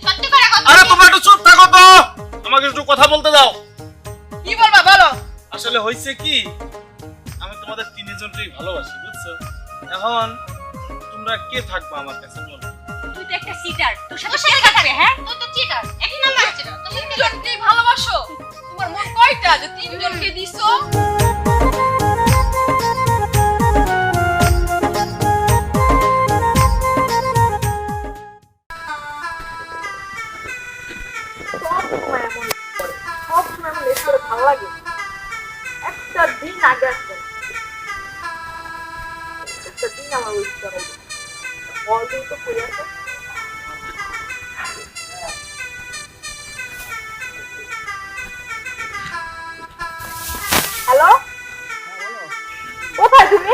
সত্যি করে কথা। আরে তুমি একটু চুপ থাকো তো, আমাকে একটু কথা বলতে দাও। কি বলবা বলো। আসলে হয়েছে কি, আমি তোমাদের তিনজনকেই ভালোবাসি, বুঝছো? এখন তোমরা কে থাকবে আমার কাছে বলো? তুই তো একটা চিটার, তোর সাথে কে থাকবে? হ্যাঁ তুই তো চিটার, একই নাম্বার চিটার। তুমি তিনজনকেই ভালোবাসো? তোমার মন কয়টা যে তিনজনকে দিছো? ভালো লাগে একটা দিন আগে আসবে, একটা দিন আমার উইশ করাই বলদিন তো কই আছে। হ্যালো, কোথায় তুমি?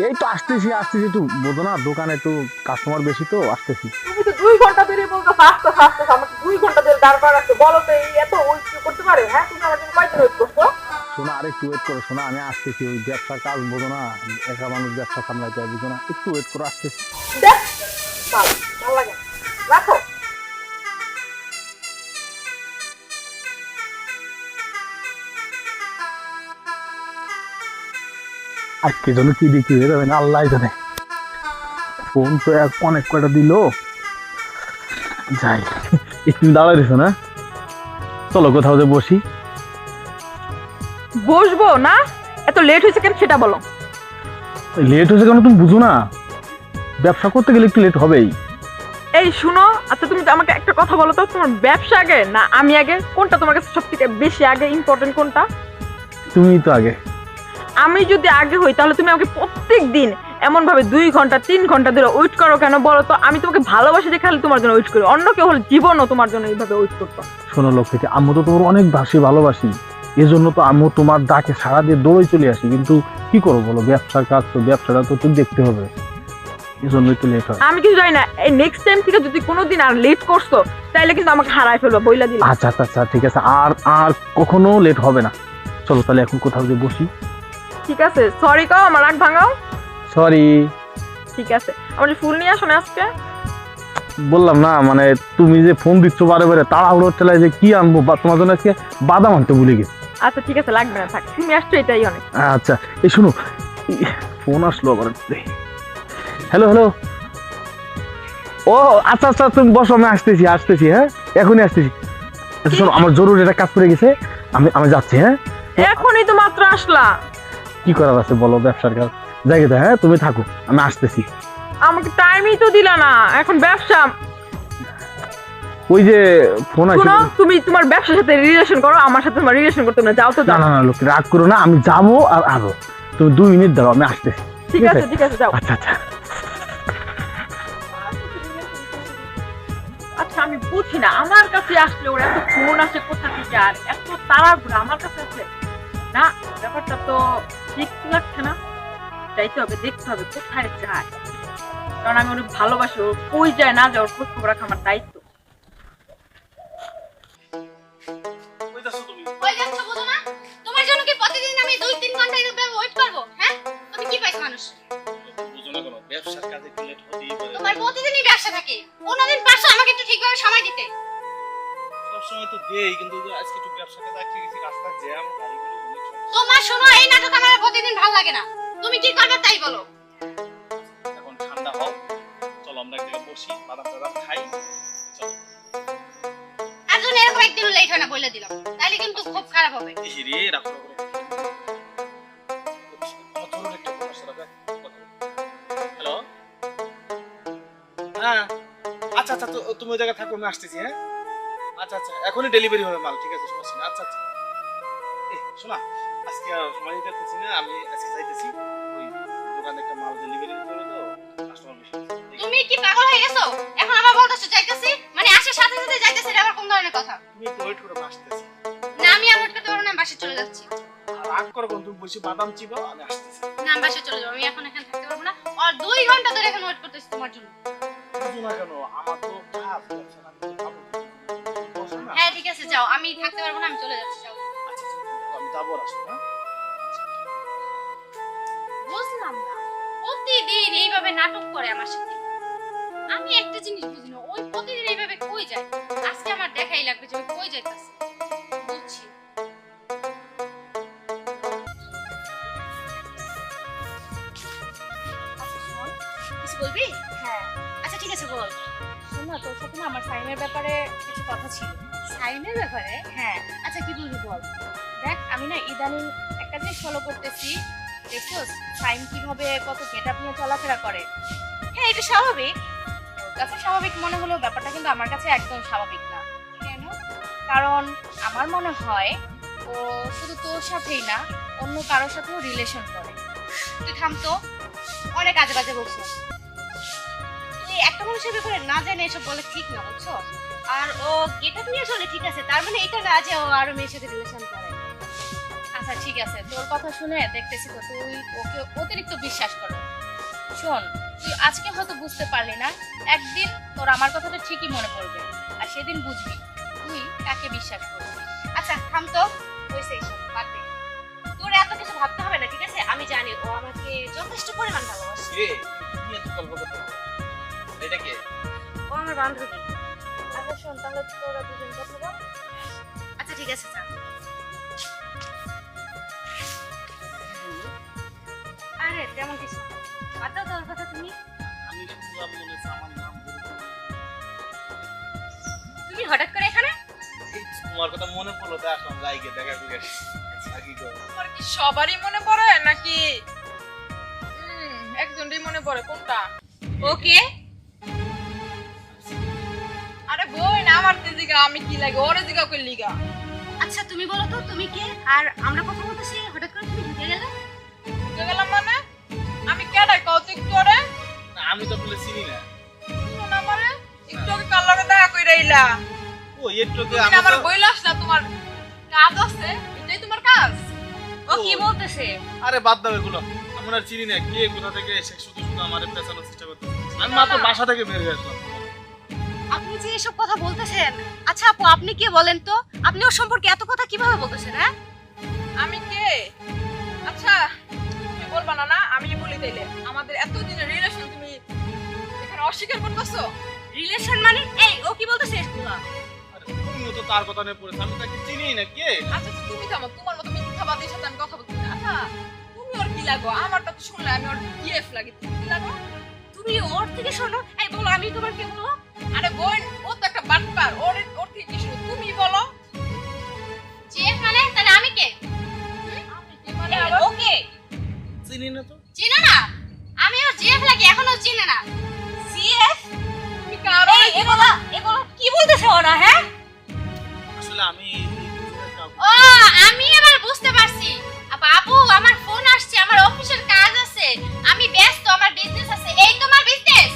এই তো আসতেছি একটু বোঝো না, দোকানে একটু কাস্টমার বেশি তো আসতেছি। তুমি তো 2 ঘন্টা ধরে বলছো আসতে আসতে, আমাকে 2 ঘন্টা ধরে দাঁড় করা রাখছো। বলো তো এই এত ওয়েট করতে পারে? হ্যাঁ তুমি আমার জন্য কয়দিন ওয়েট করছো? শোনা, আর একটু ওয়েট করো। শোনা, আমি আসতেছি, ওই ব্যবসার কাজ বোঝো না, একা মানুষ ব্যবসা সামলাইতে হয়, বুঝো না, একটু ওয়েট করো, আসতেছি। দেখ ভালো লাগে না। রাখো। আজকে জন্য কি দেখি হয়ে যাবে না, আল্লাহ জানে। ফোন তো অনেক কয়টা দিল, যাই। একটু দাঁড়াই দিছো না, চলো কোথাও যে বসি। বসবো না, এত লেট হয়েছে কেন সেটা বলো। লেট হয়েছে কেন তুমি বুঝো না? ব্যবসা করতে গেলে একটু লেট হবেই। এই শুনো, আচ্ছা তুমি আমাকে একটা কথা বলো তো, তোমার ব্যবসা আগে না আমি আগে? কোনটা তোমার কাছে সবথেকে বেশি আগে, ইম্পর্টেন্ট কোনটা? তুমি তো আগে। আমি যদি আগে হই তাহলে তুমি আমাকে প্রত্যেক দিন এমন ভাবে 2 ঘন্টা 3 ঘন্টা ধরে ওয়েট করো কেন বলো তো? আমি তোমাকে ভালোবাসি দেখে খালি তোমার জন্য ওয়েট করি, অন্য কেউ হলে জীবনও তোমার জন্য এইভাবে ওয়েট করতো। শোনো লক্ষ্মীটি, আম্মু তো তোমার অনেক ভালোবাসি, এজন্য তো আম্মু তোমার ডাকে সারা দিয়ে দৌড়ে চলে আসি, কিন্তু কি করবো বলো, ব্যবসার কাজ তো, ব্যবসাটা তো তুমি দেখতে হবে, এজন্যই তো লেট হয়। আমি কিছু জানি না, এই নেক্সট টাইম থেকে যদি কোনোদিন আর লেট করছো তাইলে কিন্তু আমাকে হারাই ফেলবা, বইলা দিলাম। আচ্ছা আচ্ছা আচ্ছা, ঠিক আছে, আর আর কখনো লেট হবে না। চলো তাহলে এখন কোথাও যে বসি। ঠিক আছে, সরি কও, আমার রাগ ভাঙাও। সরি। ঠিক আছে, আমার যে ফুল নিয়ে আসো না আজকে। বললাম না, মানে তুমি যে ফোন দিচ্ছ বারে বারে, তাড়াহুড়ো চালায় যে কি আনবো, বা তোমার জন্য আজকে বাদাম আনতে ভুলে গেছি। আচ্ছা ঠিক আছে, লাগবে না, থাক, তুমি আসছো এটাই অনেক। আচ্ছা এই শুনো, ফোন আসলো আবার। হ্যালো হ্যালো, ও আচ্ছা আচ্ছা, তুমি বসো, আমি আসতেছি, হ্যাঁ এখনই আসতেছি। আচ্ছা শোনো, আমার জরুরি একটা কাজ পড়ে গেছে, আমি যাচ্ছি। হ্যাঁ এখনই তো মাত্র আসলা। কি করার আছে বলো, ব্যবসার কাজ জায়গাতে। হ্যাঁ তুমি থাকো, আমি আসতেছি। আমাকে টাইমই তো দিলা না, এখন ব্যবসা। ওই যে ফোন আসছে। শুনো, তুমি তোমার ব্যবসার সাথে রিলেশন করো, আমার সাথে তোমার রিলেশন করতে না, যাও তো না যাও। না না লোক, রাগ করো না, আমি যাবো আর আরো, তুমি 2 মিনিট দাও, আমি আসতেছি। ঠিক আছে ঠিক আছে, যাও। আচ্ছা আচ্ছা। আচ্ছা আমি বুঝি না, আমার কাছে আসলে ওর এত ফোন আসে কোথা থেকে, আর এত তাড়াহুড়া আমার কাছে আসলে না, ব্যাপারটা তো ঠিক লাগছে না। যাইতে হবে, দেখতে হবে কোথায় যায়, কারণ আমি অনেক ভালোবাসি, ও কই যায় না যায় ওর খোঁজ খবর রাখা আমার দায়িত্ব। কই যাচ্ছ তুমি? কই যাচ্ছ বুঝো না? তোমার জন্য কি প্রতিদিন আমি 2-3 ঘন্টা এভাবে ওয়েট করব? হ্যাঁ তুমি কি পাইছো মানুষ? বুঝো না কেন, ব্যবসার কাজে একটু লেট হতেই পারে। তোমার প্রতিদিনই ব্যবসা থাকে, কোনোদিন পারছো আমাকে একটু ঠিকভাবে সময় দিতে? সবসময় তো দেই, কিন্তু আজকে একটু ব্যবসার কাজে আটকে গেছি, রাস্তা জ্যাম, গাড়িগুলো অনেক সমস্যা। তোমার শোনো, এই নাটক আমার আর প্রতিদিন ভালো লাগে না। তুমি কি করবে তাই বলো। এখন ঠান্ডা হও, চলো আমরা এক জায়গায় বসি, বাদাম টাদাম খাই, চলো। আর যদি এরকম একদিন লেট হয় না বলে দিলাম, তাহলে কিন্তু খুব খারাপ হবে। এই রে, রাখো রাখো রাখো। আমার জরুরি একটা ফোন আসছে, রাখো, কথা বলো। হ্যালো, হ্যাঁ আচ্ছা আচ্ছা, তো তুমি ওই জায়গায় থাকো, আমি আসতেছি। হ্যাঁ আচ্ছা আচ্ছা, এখনই ডেলিভারি হবে মাল, ঠিক আছে, সমস্যা নেই। আচ্ছা আচ্ছা, এই শোনা, আজকে আর সময় দিতে পারতেছি না, আমি আজকে যাইতেছি, ওই দোকানে একটা মাল ডেলিভারি দিতে হবে তো, কাস্টমার বেশি। তুমি কি পাগল হয়ে গেছো? এখন আবার বলতেছো যাইতেছি, মানে আসার সাথে সাথে যাইতেছি, এটা আবার কোন ধরনের কথা? তুমি একটু ওয়েট করে আসতেছি। না আমি আর ওয়েট করতে পারবো না, আমি বাসে চলে যাচ্ছি। আর রাগ করো কোন, তুমি বসে বাদাম চিবাও, আমি আসতেছি। না আমি বাসে চলে যাবো, আমি এখন এখানে থাকতে পারবো না। আর 2 ঘন্টা ধরে এখন ওয়েট করতেছি তোমার জন্য। বুঝো না কেন, আমার তো কাজ, ব্যবসা না করলে খাবো কি? বসো না। হ্যাঁ ঠিক আছে, যাও, আমি থাকতে পারবো না, আমি চলে যাচ্ছি, যাও। আচ্ছা আচ্ছা, আমি যাবো আর আসবো। হ্যাঁ বুঝলাম না, প্রতিদিন এইভাবে নাটক করে আমার সাথে। আমি একটা জিনিস বুঝি না, ওই প্রতিদিন লাগবে যে আমি কই যাইতাছি। বুঝছি। আচ্ছা শোন, কিছু বলবি? হ্যাঁ। আচ্ছা ঠিক আছে বল। শোন না, তোর সাথে না আমার সাইনের ব্যাপারে কিছু কথা ছিল। সাইনের ব্যাপারে? হ্যাঁ। আচ্ছা কি বলবি বল। দেখ আমি না ইদানিং একটা জিনিস ফলো করতেছি। দেখছোস সাইন কিভাবে কত গেটআপ নিয়ে চলাফেরা করে। হ্যাঁ এটা স্বাভাবিক, তোর কাছে স্বাভাবিক মনে হলেও ব্যাপারটা কিন্তু আমার কাছে একদম স্বাভাবিক না। কেন? কারণ আমার মনে হয় ও শুধু তোর সাথেই না অন্য কারোর সাথেও রিলেশন করে। তুই থাম তো, অনেক আজে বাজে বলছো। তুই একটা মানুষের ব্যাপারে না জেনে এসব বলে ঠিক না, বুঝছো? আর ও গেটআপ নিয়ে চলে ঠিক আছে, তার মানে এটা না যে ও আরো মেয়ের সাথে রিলেশন করে। আচ্ছা ঠিক আছে, তোর কথা শুনে দেখতেছি তো তুই ওকে অতিরিক্ত বিশ্বাস করো। শোন, তুই আজকে হয়তো বুঝতে পারলি না, একদিন তোর আমার কথাটা ঠিকই মনে পড়বে, আর সেদিন বুঝবি তুই কাকে বিশ্বাস করবি। আচ্ছা থাম তো, হয়েছে এইসব বাদ দে। তোর এত কিছু ভাবতে হবে না, ঠিক আছে? আমি জানি ও আমাকে যথেষ্ট পরিমাণ ভালোবাসে। রে কি এত গল্প করতে? এটা কে? ও আমার বান্ধবী। আচ্ছা শোন, তাহলে তোরা দুজন কথা বল। আচ্ছা ঠিক আছে, চল। আরে তেমন কিছু না, বাদ দাও তোর কথা। তুমি আমি শুনলাম মনে হচ্ছে আমার নাম বলে। তুমি হঠাৎ করে এখানে? এই তোমার কথা মনে পড়লো তাই আসলাম, যাই গিয়ে দেখা করে আসি। আর কি করবো? তোমার কি সবারই মনে পড়ে নাকি একজনেরই মনে পড়ে? কোনটা? ওকে। আরে বই না, আমার দিদিগা আমি কি লাগে ওরে দিগা কই লিগা। আচ্ছা তুমি বলো তো তুমি কে? আর আমরা কথা বলতেছি হঠাৎ করে তুমি ঢুকে গেলে? ঢুকে গেলাম মানে? আমি কেডা কও তো একটু ওরে? না আমি তো বলে চিনি না। শুনো না আমারে, একটু আগে কালরে দেখা কইরা আইলা। ও একটু তুমি আমি আমার তো বইলাস না তোমার কাজ আছে, এটাই তোমার কাজ। ও কি বলতেছে? আরে বাদ দাও এগুলো, আমি আর চিনি না কে কোথা থেকে এসে শুধু শুধু আমারে পেছানোর চেষ্টা করতেছে। আমি মাত্র বাসা থেকে বের হয়ে আসলাম। আপনি যে এসব কথা বলতেছেন, আচ্ছা আপু আপনি কে বলেন তো? আপনি ওর সম্পর্কে এত কথা কিভাবে বলতেছেন? হ্যাঁ আমি কে? আচ্ছা তুমি বলবা না না, আমি বলি তাইলে। আমাদের এত দিনের রিলেশন তুমি এখানে অস্বীকার করতেছো? রিলেশন মানে? এই ও কি বলতেছে এগুলো? আরে তুমিও তো তার কথা নিয়ে পড়েছ, আমি তাকে চিনি না কে। আচ্ছা আচ্ছা, তুমি থামো, তোমার মতো মিথ্যাবাদীর সাথে আমি কথা বলতে চাই না। আচ্ছা তুমি ওর কি লাগো? আমারটা তো শুনলে আমি ওর বিএফ লাগি, তুমি কি লাগো? তুমি ওর থেকে শোনো। এই বলো আমি তোমার কে বলো? আরে বোন, ও তো একটা বাটপার, ওর থেকে কি শুনো? তুমি বলো। জেফ মানে? তাহলে আমি কে? আমি কি মানে আবার? ওকে চিনি না তো। চিনো না? আমি ওর জেফ লাগি, এখনো চিনে না। সিএফ? তুমি কারো এগুলো কি বলতেছে ওরা? হ্যাঁ আসলে আমি এই দুজনের কাউকে- ও আমি এবার বুঝতে পারছি। বাবু আমার ফোন আসছে, আমার অফিসের কাজ আছে, আমি ব্যস্ত, আমার বিজনেস আছে। এই তোমার বিজনেস?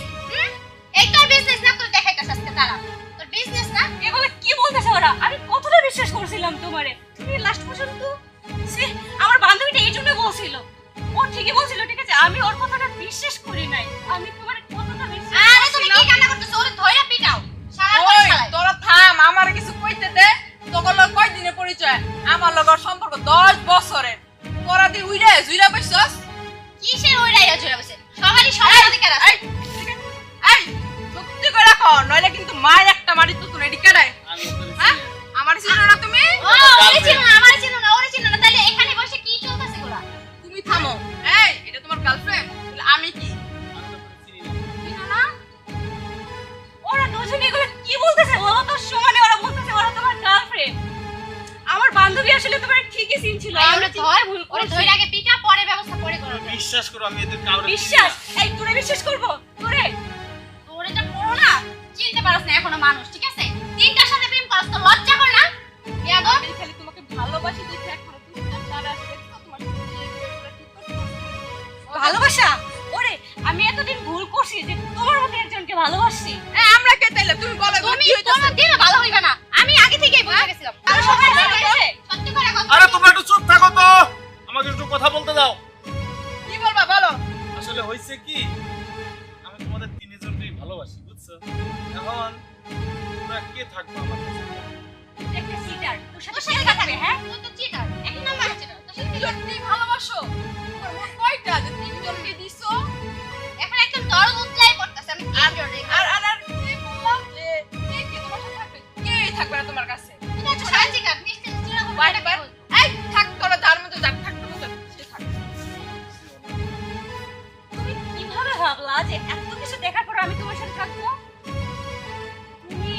এই তোর বিজনেস না? তোর দেখাইতাছ আজকে, দাঁড়া। তোর বিজনেস না? এগুলো কি বলতেছে ওরা? আমি কতটা বিশ্বাস করছিলাম তোমারে, তুমি লাস্ট পর্যন্ত সে আমার বান্ধবীটা এই জন্য বলছিল। ও ঠিকই বলছিল, ঠিক আছে, আমি ওর কথাটা বিশ্বাস করি নাই। আমি তোমারে কতটা বিশ্বাস করছিলাম। আরে তুমি কি কান্না করতেছো? ওরে ধইরা পিটাও সারা ওই শালায়। তোরা থাম, আমার কিছু কইতে দে। তোর লগ কয় দিনের পরিচয়? আমার লগর সম্পর্ক 10 বছরের। তোরা দি উইরা জুইরা বসছস? কিসের ওইরাইয়া জোড়া বসে? সবারই সবার অধিকার আছে। এই সত্যি করে রাখো, নইলে কিন্তু মায়ের একটা মারি তো তোর এডি কেডাই। আমি ওকে হ্যাঁ? আমার চিনো না তুমি? ও ওরে চিনো না, আমারে চিনো না, ওরে চিনো না, তাহলে এখানে বসে কি চলতেছে গোলা? তুমি থামো। এই এটা তোমার গার্লফ্রেন্ড? আমি কি? চিনি না। চিনো না? ওরা দুজনে এগুলো কি বলতেছে? ওরা তো সমানে ওরা বলতেছে ওরা তোমার গার্লফ্রেন্ড। আমার বান্ধবী আসলে তোমার ঠিকই চিনছিল। আমরা ধর ভুল করে ধরে আগে পিটা, পরে ব্যবস্থা পরে করো। বিশ্বাস করো আমি এদের কাউরে বিশ্বাস? এই তোরে বিশ্বাস করব? তোরে যা করো না, চিনতে পারছ না এখনো মানুষ, ঠিক আছে? তিনটার সাথে প্রেম করছ তো লজ্জা করে না? বেয়াদব। আমি খালি তোমাকে ভালোবাসি দেখে এখনো তুমি তারা দেখছো তোমার সাথে বিয়ে করে কি করছো? ভালোবাসা? ওরে আমি এতদিন ভুল করছি যে তোমার মতো একজনকে ভালোবাসছি। আমরা কে তাইলে তুমি বলো এগুলো তুমি কি হইতাছে? কোনোদিনও ভালো হইবা না, আমি আগে থেকেই বুঝে গেছিলাম। আর সবাই জানে, সত্যি করে কথা। আরে তোমরা একটু চুপ থাকো তো, আমাকে একটু কথা বলতে দাও। কি বলবা বলো? আসলে হয়েছে কি, আমি তোমাদের তিনজনকেই ভালোবাসি, বুঝছো? এখন তোমরা কে থাকবো আমার কাছে? একটা চিটার, তোর সাথে থাকবে। হ্যাঁ তুই তো চিটার, একই নাম্বার চিটার। তোর সাথে তিনজনকে ভালোবাসো? তোমার মন কয়টা যে তিনজনকে দিছো? এখন একদম দরদ উতলাই পড়তেছে। আমি কি জন্য আর কি বললাম যে কে কে তোমার সাথে থাকবে? কে থাকবে না তোমার ভাবলা যে এত কিছু দেখার পর আমি তোমার সাথে থাকবো? তুমি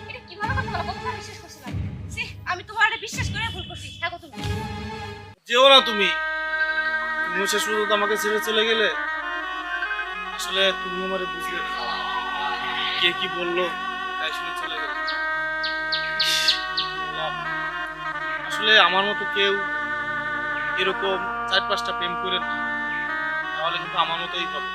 এটা কিভাবে কথা বলো? কতটা বিশ্বাস করছিলাম? ছি, আমি তোমার বিশ্বাস করে ভুল করছি। থাকো তুমি। যেও না তুমি, তুমি শেষ পর্যন্ত আমাকে ছেড়ে চলে গেলে। আসলে তুমি আমারে বুঝলে না, কে কি বললো তাই শুনে চলে গেলে। ইস, বললাম, আসলে আমার মতো কেউ এরকম 4-5টা প্রেম করে না, তাহলে কিন্তু আমার মতোই হবে।